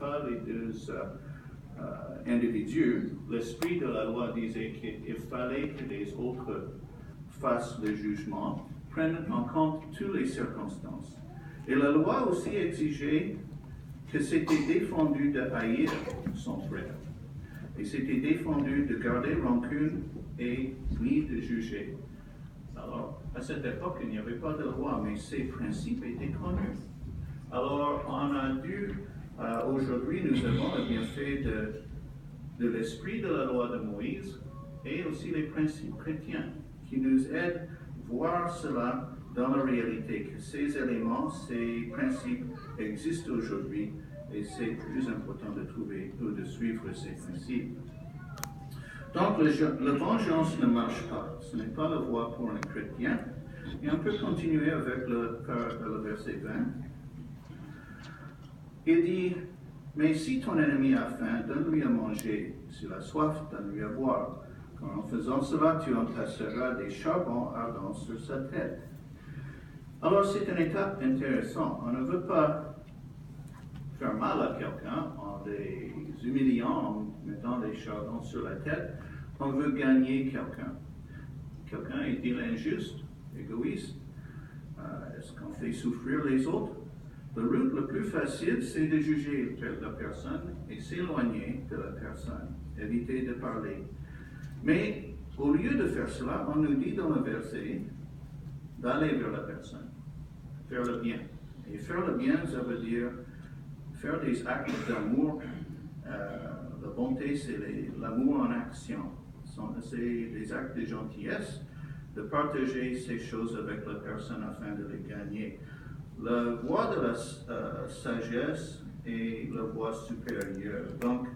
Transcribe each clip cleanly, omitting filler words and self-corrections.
pas les deux individus. L'esprit de la loi disait qu'il fallait que les autres fassent le jugement, prennent en compte toutes les circonstances. Et la loi aussi exigeait que c'était défendu de haïr son frère. Et c'était défendu de garder rancune et ni de juger. Alors, à cette époque, il n'y avait pas de loi, mais ces principes étaient connus. Alors, on a dû, aujourd'hui, nous avons le bienfait de l'esprit de la loi de Moïse et aussi les principes chrétiens qui nous aident à voir cela dans la réalité, que ces éléments, ces principes existent aujourd'hui et c'est plus important de trouver ou de suivre ces principes. Donc, le vengeance ne marche pas. Ce n'est pas la voie pour un chrétien. Et on peut continuer avec le verset 20. Il dit, mais si ton ennemi a faim, donne-lui à manger. S'il a soif, donne-lui à boire. Car en faisant cela, tu entasseras des charbons ardents sur sa tête. Alors, c'est une étape intéressante. On ne veut pas faire mal à quelqu'un en les humiliant, en mettant des charbons sur la tête. On veut gagner quelqu'un. Quelqu'un est-il injuste, égoïste? Est-ce qu'on fait souffrir les autres? La route la plus facile, c'est de juger la personne et s'éloigner de la personne, éviter de parler. Mais au lieu de faire cela, on nous dit dans le verset d'aller vers la personne, faire le bien. Et faire le bien, ça veut dire faire des actes d'amour. La bonté, c'est l'amour en action. C'est des actes de gentillesse, de partager ces choses avec la personne afin de les gagner. La voie de la sagesse est la voie supérieure. Donc,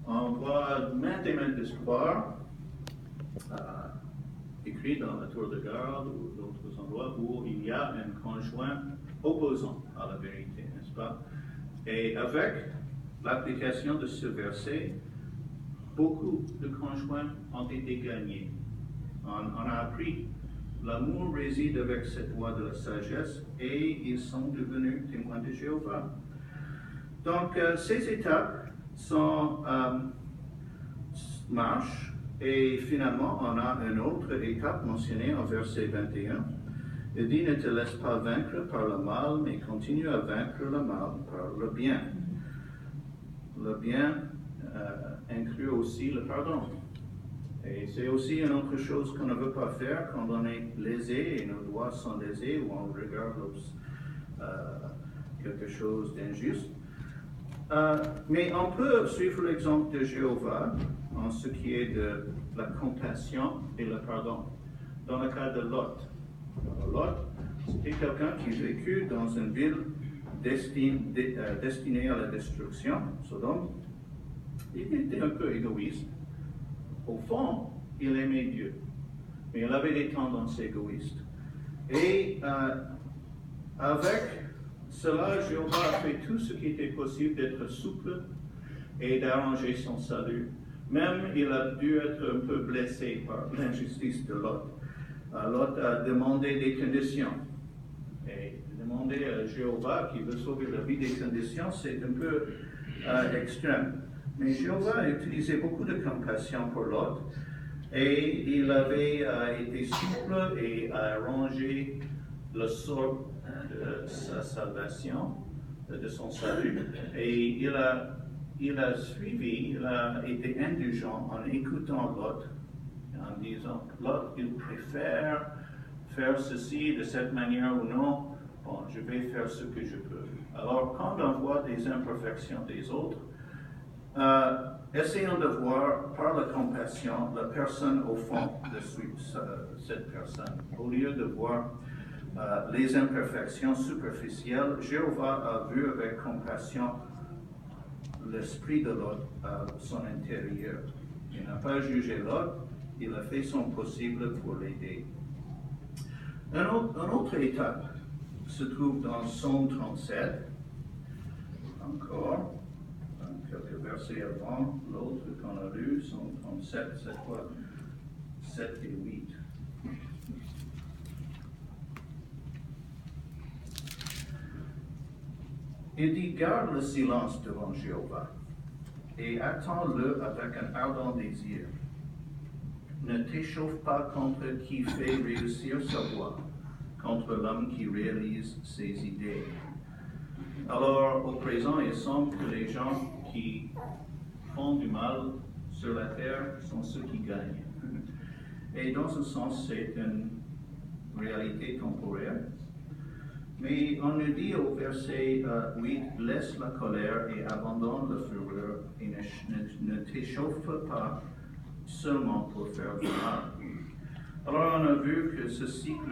on voit maintes et maintes histoires écrites dans la tour de garde ou d'autres endroits où il y a un conjoint opposant à la vérité, n'est-ce pas? Et avec l'application de ce verset, beaucoup de conjoints ont été gagnés. On a appris l'amour réside avec cette voie de la sagesse et ils sont devenus témoins de Jéhovah. Donc, ces étapes marchent et finalement, on a une autre étape mentionnée en verset 21. Il dit, ne te laisse pas vaincre par le mal, mais continue à vaincre le mal par le bien. Le bien inclut aussi le pardon. Et c'est aussi une autre chose qu'on ne veut pas faire quand on est lésé et nos doigts sont lésés ou on regarde quelque chose d'injuste. Mais on peut suivre l'exemple de Jéhovah en ce qui est de la compassion et le pardon. Dans le cas de Lot. Lot, c'était quelqu'un qui vécut dans une ville destinée à la destruction, Sodome. Il était un peu égoïste. Au fond, il aimait Dieu, mais il avait des tendances égoïstes. Et avec cela, Jéhovah a fait tout ce qui était possible d'être souple et d'arranger son salut. Même il a dû être un peu blessé par l'injustice de Lot. Lot a demandé des conditions. Et demander à Jéhovah qui veut sauver la vie des conditions, c'est un peu extrême. Mais Jéhovah a utilisé beaucoup de compassion pour Lot et il avait été souple et a arrangé le sort de sa salvation, de son salut. Et il a suivi, il a été indulgent en écoutant Lot, en disant, Lot, il préfère faire ceci de cette manière ou non, bon, je vais faire ce que je peux. Alors, quand on voit des imperfections des autres, essayons de voir par la compassion la personne au fond de cette personne. Au lieu de voir les imperfections superficielles, Jéhovah a vu avec compassion l'esprit de Lot à son intérieur. Il n'a pas jugé Lot, il a fait son possible pour l'aider. Une autre étape se trouve dans Psaume 37, encore. Quelques versets avant l'autre qu'on a lu, Psaume 37, c'est quoi? 7 et 8. Il dit, garde le silence devant Jéhovah et attends-le avec un ardent désir. Ne t'échauffe pas contre qui fait réussir sa voie, contre l'homme qui réalise ses idées. Alors, au présent, il semble que les gens qui font du mal sur la terre sont ceux qui gagnent. Et dans ce sens, c'est une réalité temporaire. Mais on nous dit au verset 8, « Laisse la colère et abandonne la fureur et ne t'échauffe pas seulement pour faire du mal. » Alors on a vu que ce cycle